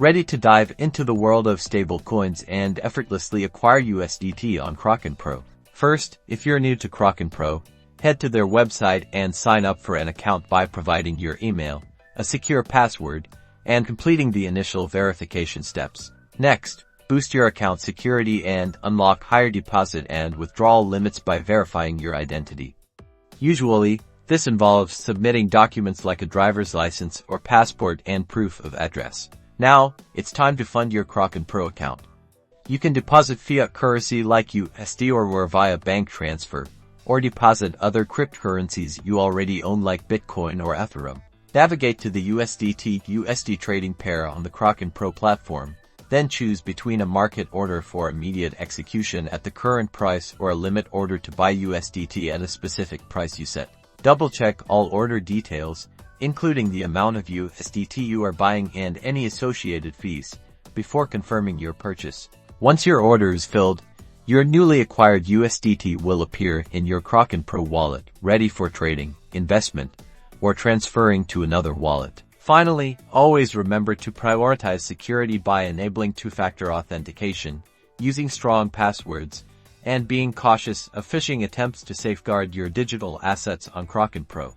Ready to dive into the world of stablecoins and effortlessly acquire USDT on Kraken Pro? First, if you're new to Kraken Pro, head to their website and sign up for an account by providing your email, a secure password, and completing the initial verification steps. Next, boost your account security and unlock higher deposit and withdrawal limits by verifying your identity. Usually, this involves submitting documents like a driver's license or passport and proof of address. Now, it's time to fund your Kraken Pro account. You can deposit fiat currency like USD or via bank transfer, or deposit other cryptocurrencies you already own like Bitcoin or Ethereum. Navigate to the USDT/USD trading pair on the Kraken Pro platform, then choose between a market order for immediate execution at the current price or a limit order to buy USDT at a specific price you set. Double-check all order details, including the amount of USDT you are buying and any associated fees, before confirming your purchase. Once your order is filled, your newly acquired USDT will appear in your Kraken Pro wallet, ready for trading, investment, or transferring to another wallet. Finally, always remember to prioritize security by enabling two-factor authentication, using strong passwords, and being cautious of phishing attempts to safeguard your digital assets on Kraken Pro.